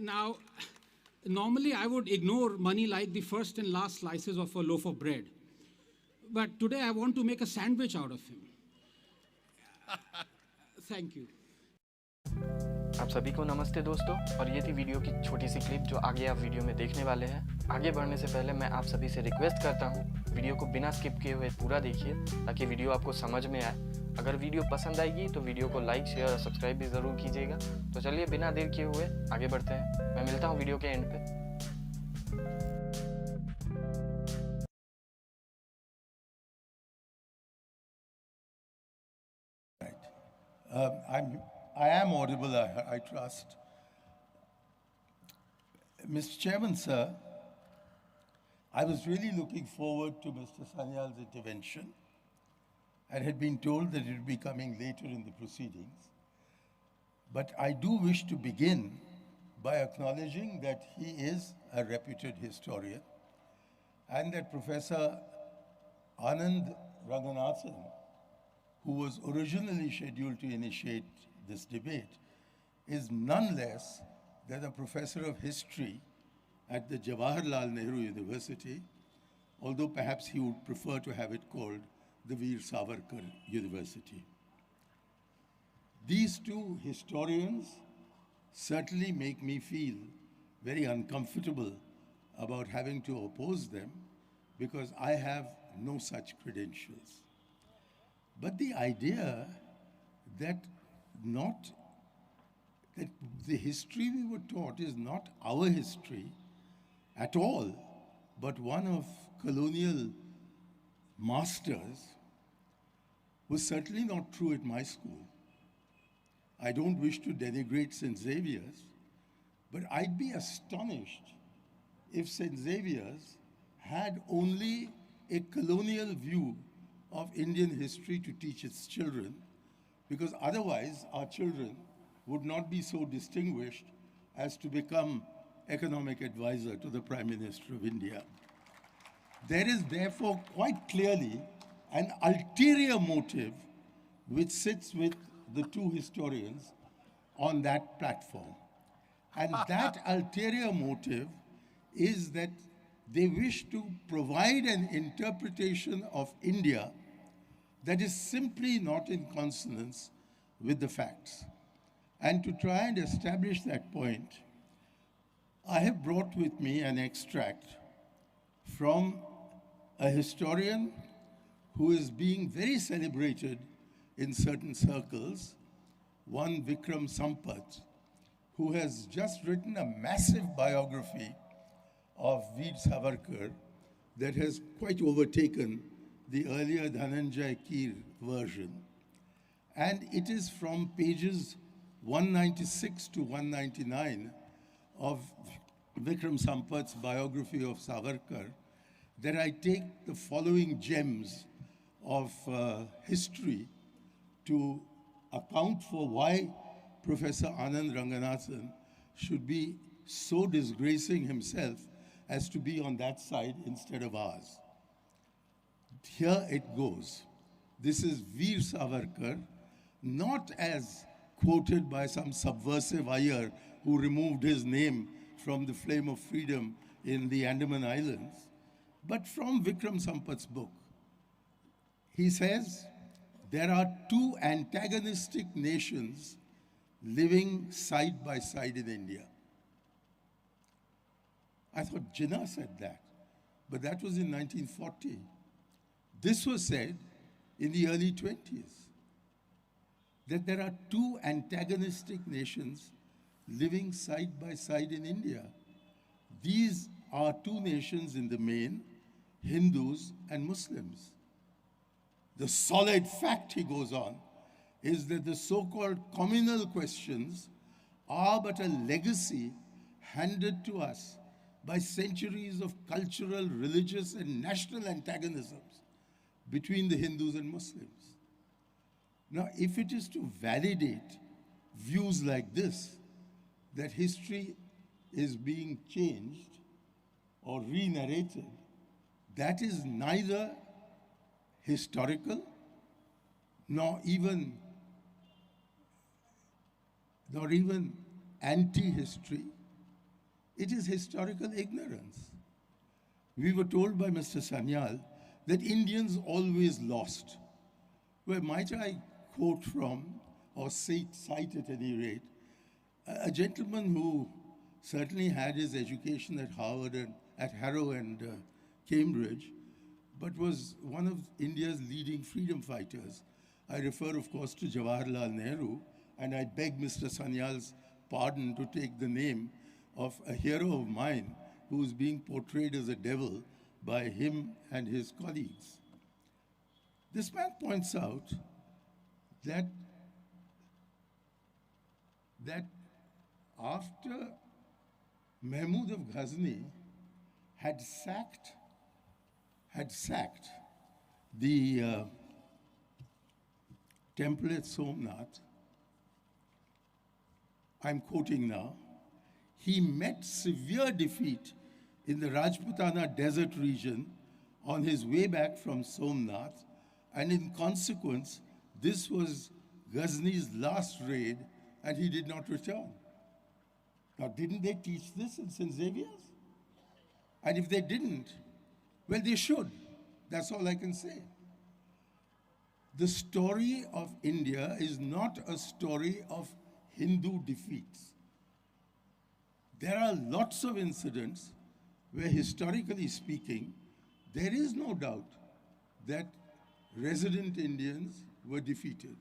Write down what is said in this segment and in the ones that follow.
Now, normally I would ignore money like the first and last slices of a loaf of bread. But today I want to make a sandwich out of him. Thank you. आप सभी को नमस्ते दोस्तों, और ये थी video की छोटी सी क्लिप जो आगे आप वीडियो में देखने वाले हैं। आगे बढ़ने से पहले मैं आप सभी से रिक्वेस्ट करता हूँ, वीडियो को बिना स्किप किए हुए पूरा देखिए ताकि वीडियो आपको समझ में आए। अगर वीडियो पसंद आएगी तो वीडियो को लाइक, शेयर और सब्सक्राइब भी ज़रूर कीजिएगा। तो चलिए बिना देर किए हुए आगे बढ़ते हैं। मैं मिलता हूँ वीडियो के एंड पे। I am audible, I trust. Mr. Chairman, sir, I was really looking forward to Mr. Sanyal's intervention and had been told that it would be coming later in the proceedings. But I do wish to begin by acknowledging that he is a reputed historian and that Professor Anand Ranganathan, who was originally scheduled to initiate this debate, is none less than a professor of history at the Jawaharlal Nehru University, although perhaps he would prefer to have it called the Veer Savarkar University. These two historians certainly make me feel very uncomfortable about having to oppose them because I have no such credentials. But the idea that the history we were taught is not our history at all, but one of colonial masters, was certainly not true at my school. I don't wish to denigrate St. Xavier's, but I'd be astonished if St. Xavier's had only a colonial view of Indian history to teach its children, because otherwise our children would not be so distinguished as to become economic advisor to the Prime Minister of India. There is therefore quite clearly an ulterior motive which sits with the two historians on that platform. And that ulterior motive is that they wish to provide an interpretation of India that is simply not in consonance with the facts. And to try and establish that point, I have brought with me an extract from a historian who is being very celebrated in certain circles, one Vikram Sampath, who has just written a massive biography of Veer Savarkar that has quite overtaken the earlier Dhananjay Keer version. And it is from pages 196 to 199 of Vikram Sampath's biography of Savarkar that I take the following gems of history to account for why Professor Anand Ranganathan should be so disgracing himself as to be on that side instead of ours. Here it goes. This is Veer Savarkar, not as quoted by some subversive Aiyar who removed his name from the flame of freedom in the Andaman Islands, but from Vikram Sampath's book. He says, there are two antagonistic nations living side by side in India. I thought Jinnah said that, but that was in 1940. This was said in the early 20s, that there are two antagonistic nations living side by side in India. These are two nations in the main, Hindus and Muslims. The solid fact, he goes on, is that the so-called communal questions are but a legacy handed to us by centuries of cultural, religious, and national antagonisms between the Hindus and Muslims. Now, if it is to validate views like this, that history is being changed or re-narrated, that is neither historical nor even anti-history, It is historical ignorance. We were told by Mr. Sanyal that Indians always lost. Well, might I quote from, or cite at any rate, a gentleman who certainly had his education at Harvard and at Harrow and Cambridge, but was one of India's leading freedom fighters. I refer, of course, to Jawaharlal Nehru, and I beg Mr. Sanyal's pardon to take the name of a hero of mine who is being portrayed as a devil by him and his colleagues. This man points out that after Mahmud of Ghazni had sacked the temple at Somnath, I'm quoting now, he met severe defeat in the Rajputana desert region on his way back from Somnath, and in consequence, this was Ghazni's last raid, and he did not return. Now, didn't they teach this in St. Xavier's? And if they didn't, well, they should. That's all I can say. The story of India is not a story of Hindu defeats. There are lots of incidents where, historically speaking, there is no doubt that resident Indians were defeated.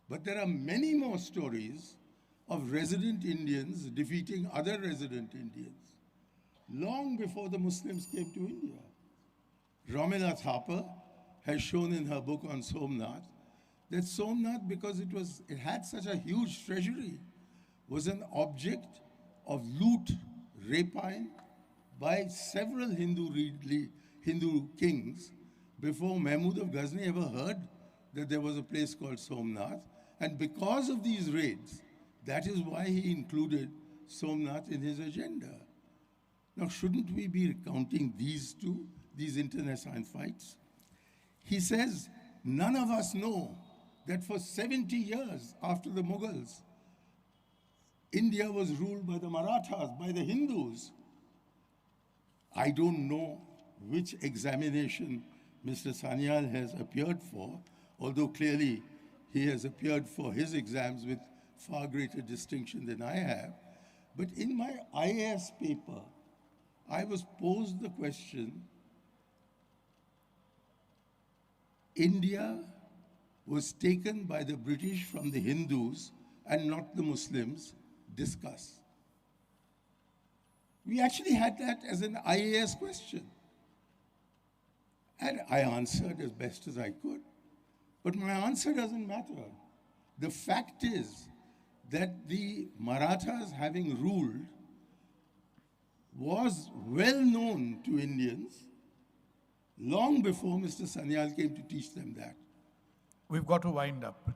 But there are many more stories of resident Indians defeating other resident Indians long before the Muslims came to India. Romila Thapa has shown in her book on Somnath that Somnath, because it had such a huge treasury, was an object of loot, rapine by several Hindu kings before Mahmud of Ghazni ever heard that there was a place called Somnath. And because of these raids, that is why he included Somnath in his agenda. Now, shouldn't we be recounting these internecine fights? He says, none of us know that for 70 years after the Mughals, India was ruled by the Marathas, by the Hindus. I don't know which examination Mr. Sanyal has appeared for, although clearly he has appeared for his exams with far greater distinction than I have. But in my IAS paper, I was posed the question, India was taken by the British from the Hindus and not the Muslims. Discuss. We actually had that as an IAS question. And I answered as best as I could. But my answer doesn't matter. The fact is that the Marathas, having ruled, was well known to Indians long before Mr. Sanyal came to teach them that. We've got to wind up.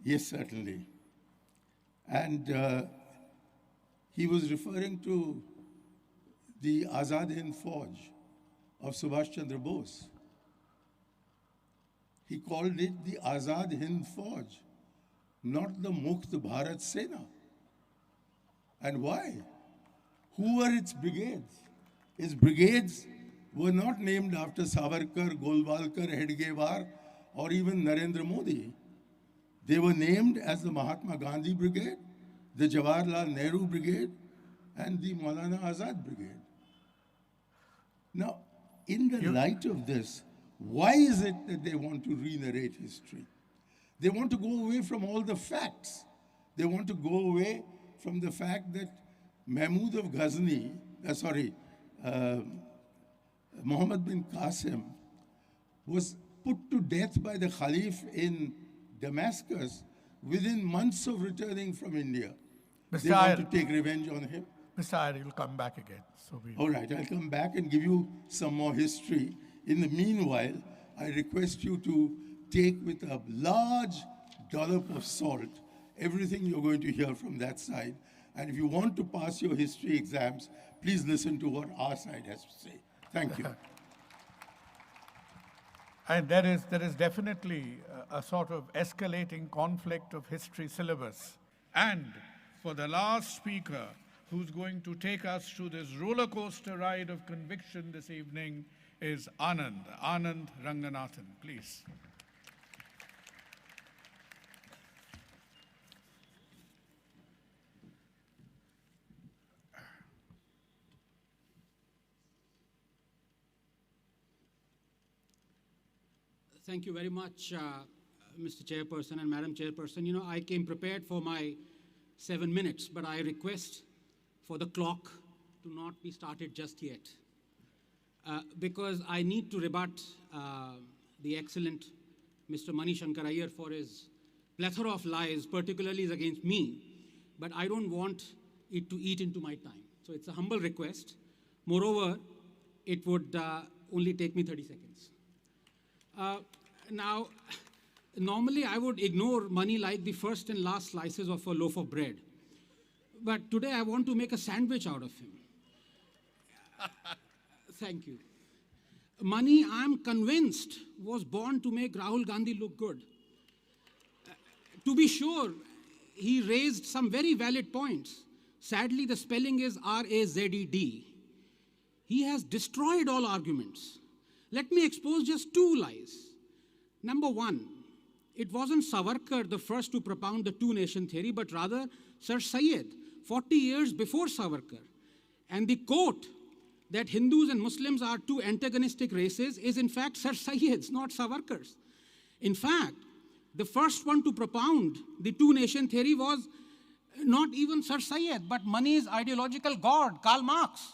Yes, certainly. And he was referring to the Azad Hind Fauj of Subhash Chandra Bose. He called it the Azad Hind Fauj, not the Mukt Bharat Sena. And why? Who were its brigades? Its brigades were not named after Savarkar, Golwalkar, Hedgewar, or even Narendra Modi. They were named as the Mahatma Gandhi Brigade, the Jawaharlal Nehru Brigade, and the Maulana Azad Brigade. Now, in the light of this, why is it that they want to re-narrate history? They want to go away from all the facts. They want to go away from the fact that Mahmud of Ghazni, Muhammad bin Qasim, was put to death by the Khalif in Damascus within months of returning from India. Mr. They want Aiyar, to take revenge on him. Mr. Aiyar, you'll come back again. All right, I'll come back and give you some more history. In the meanwhile, I request you to take with a large dollop of salt everything you're going to hear from that side. And if you want to pass your history exams, please listen to what our side has to say. Thank you. And there is definitely a sort of escalating conflict of history syllabus. And for the last speaker, who's going to take us through this roller coaster ride of conviction this evening is Anand Ranganathan, please. Thank you very much, Mr. Chairperson and Madam Chairperson. You know, I came prepared for my 7 minutes, but I request for the clock to not be started just yet. Because I need to rebut the excellent Mr. Shankar Aiyar for his plethora of lies, particularly against me, but I don't want it to eat into my time. So it's a humble request. Moreover, it would only take me 30 seconds. Now, normally I would ignore money like the first and last slices of a loaf of bread. But today I want to make a sandwich out of him. Thank you. Money, I'm convinced, was born to make Rahul Gandhi look good. To be sure, he raised some very valid points. Sadly, the spelling is R-A-Z-E-D. He has destroyed all arguments. Let me expose just 2 lies. Number 1, it wasn't Savarkar the first to propound the two-nation theory, but rather Sir Syed, 40 years before Savarkar. And the quote that Hindus and Muslims are two antagonistic races is in fact Sir Syed's, not Savarkar's. In fact, the first one to propound the two-nation theory was not even Sir Syed, but money's ideological god, Karl Marx,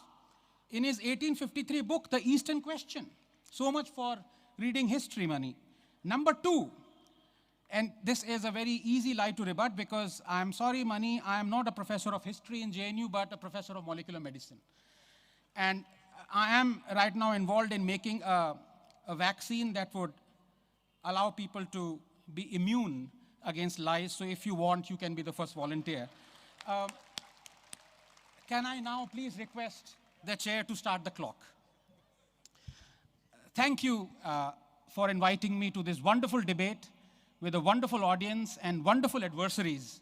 in his 1853 book, The Eastern Question. So much for reading history, money. Number 2, and this is a very easy lie to rebut because I'm sorry, money, I am not a professor of history in JNU, but a professor of molecular medicine. And I am right now involved in making a vaccine that would allow people to be immune against lies. So if you want, you can be the first volunteer. Can I now please request the chair to start the clock? Thank you for inviting me to this wonderful debate with a wonderful audience and wonderful adversaries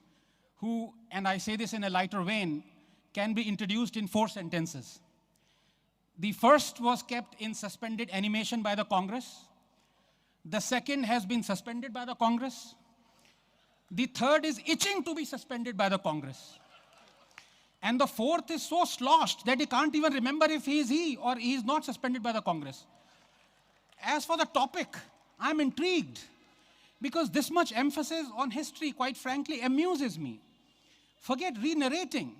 who, and I say this in a lighter vein, can be introduced in 4 sentences. The first was kept in suspended animation by the Congress. The second has been suspended by the Congress. The third is itching to be suspended by the Congress. And the fourth is so sloshed that he can't even remember if he or he is not suspended by the Congress. As for the topic, I'm intrigued because this much emphasis on history, quite frankly, amuses me. Forget re-narrating.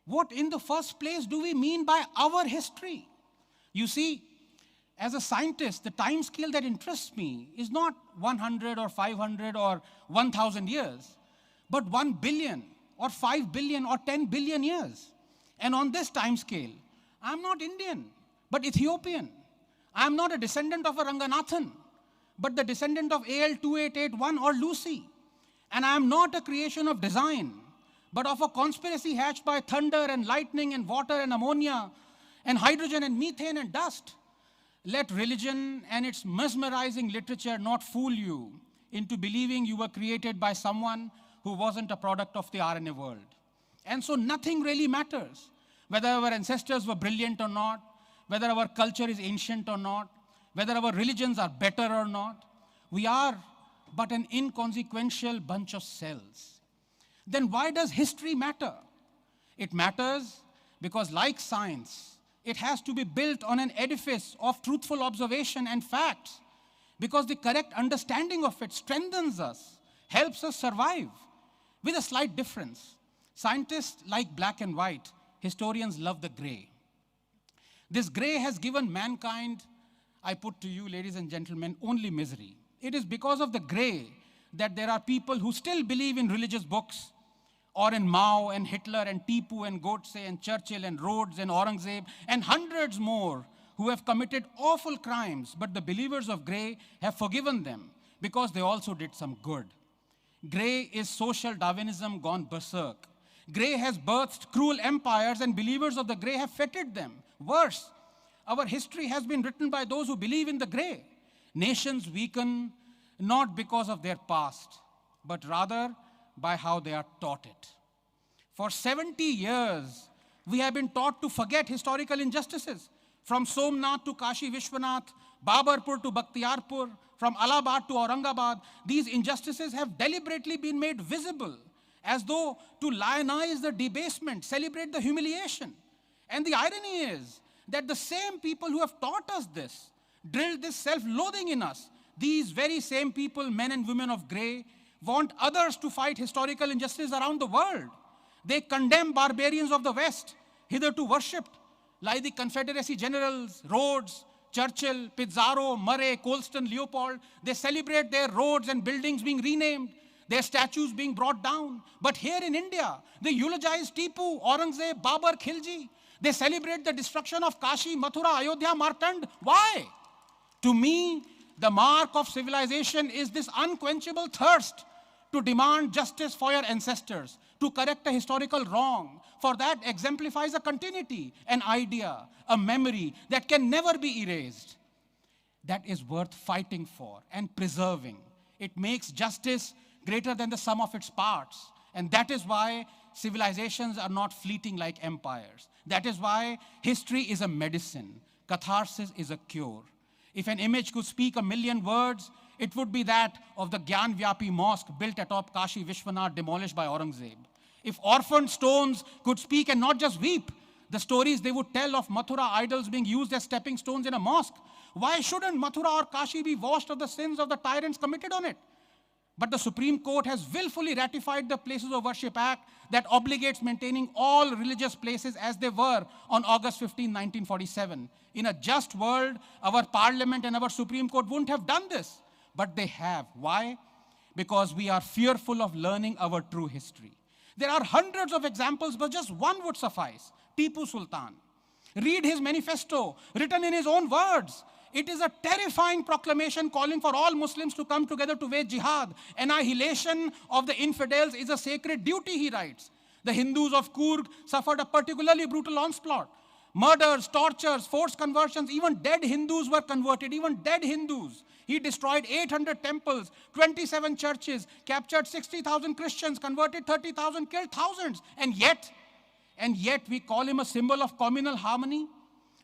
What in the first place do we mean by our history? You see, as a scientist, the time scale that interests me is not 100 or 500 or 1,000 years, but 1 billion or 5 billion or 10 billion years. And on this time scale, I'm not Indian, but Ethiopian. I'm not a descendant of a Ranganathan, but the descendant of AL 2881 or Lucy. And I'm not a creation of design, but of a conspiracy hatched by thunder and lightning and water and ammonia and hydrogen and methane and dust. Let religion and its mesmerizing literature not fool you into believing you were created by someone who wasn't a product of the RNA world. And so nothing really matters, whether our ancestors were brilliant or not, whether our culture is ancient or not, whether our religions are better or not. We are but an inconsequential bunch of cells. Then why does history matter? It matters because, like science, it has to be built on an edifice of truthful observation and facts, because the correct understanding of it strengthens us, helps us survive, with a slight difference. Scientists like black and white, historians love the gray. This gray has given mankind, I put to you, ladies and gentlemen, only misery. It is because of the gray that there are people who still believe in religious books, or in Mao and Hitler and Tipu and Godse and Churchill and Rhodes and Aurangzeb and hundreds more who have committed awful crimes, but the believers of gray have forgiven them because they also did some good. Gray is social Darwinism gone berserk. Gray has birthed cruel empires, and believers of the gray have feted them. Worse, our history has been written by those who believe in the gray. Nations weaken not because of their past, but rather by how they are taught it. For 70 years, We have been taught to forget historical injustices. From Somnath to Kashi Vishwanath, Babarpur to Bakhtiyarpur, from Allahabad to Aurangabad, these injustices have deliberately been made visible, as though to lionize the debasement, celebrate the humiliation. And the irony is that the same people who have taught us this, drilled this self-loathing in us, these very same people, men and women of gray, want others to fight historical injustice around the world. They condemn barbarians of the West, hitherto worshipped, like the Confederacy generals, Rhodes, Churchill, Pizarro, Murray, Colston, Leopold. They celebrate their roads and buildings being renamed, their statues being brought down. But here in India, they eulogize Tipu, Aurangzeb, Babar, Khilji. They celebrate the destruction of Kashi, Mathura, Ayodhya, Martand. Why? To me, the mark of civilization is this unquenchable thirst to demand justice for your ancestors, to correct a historical wrong. For that exemplifies a continuity, an idea, a memory that can never be erased. That is worth fighting for and preserving. It makes justice greater than the sum of its parts. And that is why civilizations are not fleeting like empires. That is why history is a medicine. Catharsis is a cure. If an image could speak 1,000,000 words, it would be that of the Gyan-Vyapi mosque built atop Kashi Vishwanath, demolished by Aurangzeb. If orphaned stones could speak and not just weep, the stories they would tell of Mathura idols being used as stepping stones in a mosque, why shouldn't Mathura or Kashi be washed of the sins of the tyrants committed on it? But the Supreme Court has willfully ratified the Places of Worship Act that obligates maintaining all religious places as they were on August 15, 1947. In a just world, our Parliament and our Supreme Court wouldn't have done this. But they have. Why? Because we are fearful of learning our true history. There are hundreds of examples, but just one would suffice. Tipu Sultan. Read his manifesto, written in his own words. It is a terrifying proclamation calling for all Muslims to come together to wage jihad. Annihilation of the infidels is a sacred duty, he writes. The Hindus of Coorg suffered a particularly brutal onslaught. Murders, tortures, forced conversions, even dead Hindus were converted, even dead Hindus. He destroyed 800 temples, 27 churches, captured 60,000 Christians, converted 30,000, killed thousands. And yet we call him a symbol of communal harmony.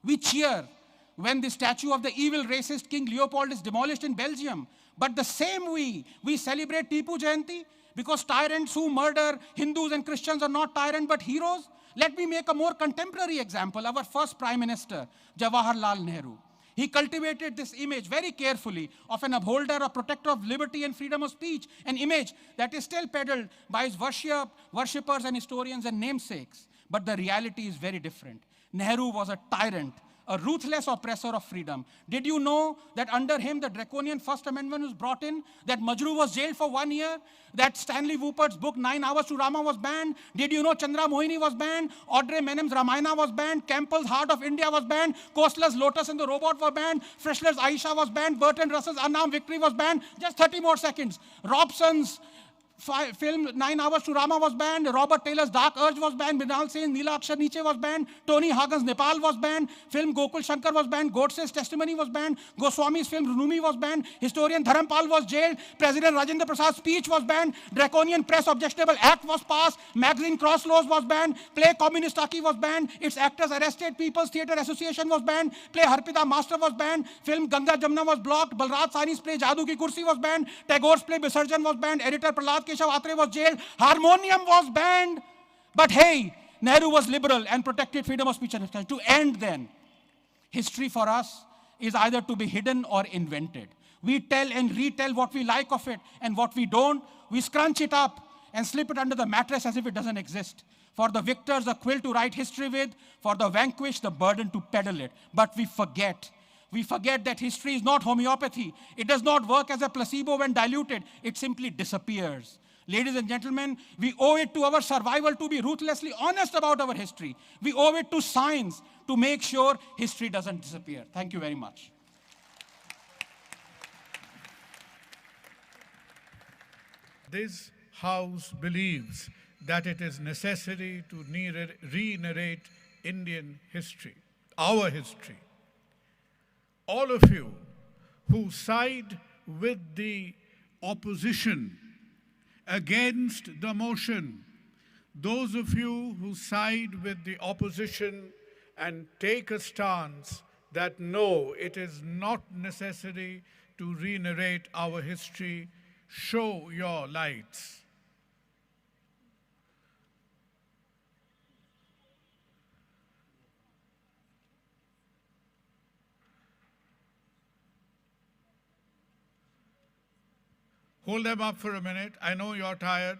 We cheer when the statue of the evil racist King Leopold is demolished in Belgium. But the same we celebrate Tipu Jayanti because tyrants who murder Hindus and Christians are not tyrants but heroes. Let me make a more contemporary example. Our first Prime Minister, Jawaharlal Nehru. He cultivated this image very carefully of an upholder, a protector of liberty and freedom of speech, an image that is still peddled by his worshippers and historians and namesakes. But the reality is very different. Nehru was a tyrant, a ruthless oppressor of freedom. Did you know that under him the draconian First Amendment was brought in? That Majru was jailed for 1 year? That Stanley Woopert's book 9 Hours to Rama was banned? Did you know Chandra Mohini was banned? Audrey Menem's Ramayana was banned? Campbell's Heart of India was banned? Kostler's Lotus and the Robot were banned? Frischler's Aisha was banned? Bertrand Russell's Unarmed Victory was banned? Just 30 more seconds. Robson's film 9 Hours to Rama was banned. Robert Taylor's Dark Urge was banned. Mrinal Sen's Neela Akshar Niche was banned. Tony Hagen's Nepal was banned. Film Gokul Shankar was banned. Godse's Testimony was banned. Goswami's film Runumi was banned. Historian Dharampal was jailed. President Rajendra Prasad's speech was banned. Draconian Press Objectionable Act was passed. Magazine Cross Laws was banned. Play Communistaki was banned. Its actors arrested. People's Theatre Association was banned. Play Harpita Master was banned. Film Ganga Jamna was blocked. Balraj Sahni's play Jadoo Ki Kursi was banned. Tagore's play Visarjan was banned. Editor Prahlad Keshav Atre was jailed. Harmonium was banned. But hey, Nehru was liberal and protected freedom of speech and expression. To end then, history for us is either to be hidden or invented. We tell and retell what we like of it, and what we don't, we scrunch it up and slip it under the mattress as if it doesn't exist. For the victors, a quill to write history with. For the vanquished, the burden to peddle it. But we forget. We forget that history is not homeopathy. It does not work as a placebo when diluted. It simply disappears. Ladies and gentlemen, we owe it to our survival to be ruthlessly honest about our history. We owe it to science to make sure history doesn't disappear. Thank you very much. This House believes that it is necessary to re-narrate Indian history, our history. All of you who side with the opposition against the motion those of you who side with the opposition and take a stance that no, it is not necessary to re-narrate our history, show your lights. Hold them up for a minute. I know you're tired.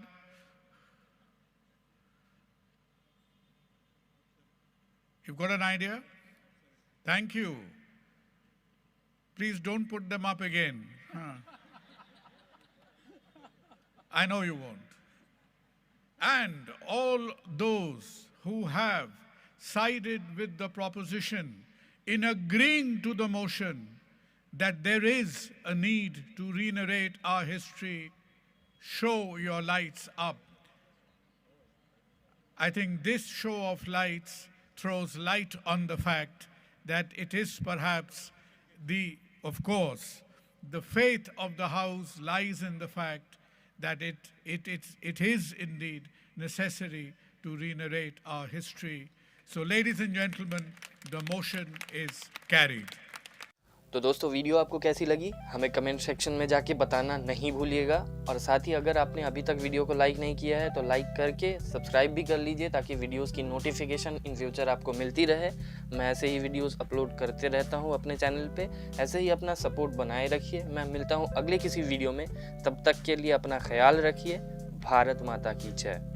You've got an idea? Thank you. Please don't put them up again. I know you won't. And all those who have sided with the proposition in agreeing to the motion that there is a need to re-narrate our history, show your lights up. I think this show of lights throws light on the fact that it is perhaps of course, the faith of the House lies in the fact that it is indeed necessary to re-narrate our history. So, ladies and gentlemen, the motion is carried. तो दोस्तों video आपको कैसी लगी हमें comment section में जाके बताना नहीं भूलिएगा, और साथ ही अगर आपने अभी तक वीडियो को लाइक नहीं किया है तो लाइक करके सब्सक्राइब भी कर लीजिए ताकि वीडियोस की नोटिफिकेशन इन फ्यूचर आपको मिलती रहे। मैं ऐसे ही वीडियोस अपलोड करते रहता हूं अपने चैनल पे, ऐसे ही अपना सपोर्ट बनाए रखिए। मैं मिलता हूं अगले किसी वीडियो में, तब तक के लिए अपना ख्याल रखिए। भारत माता की जय।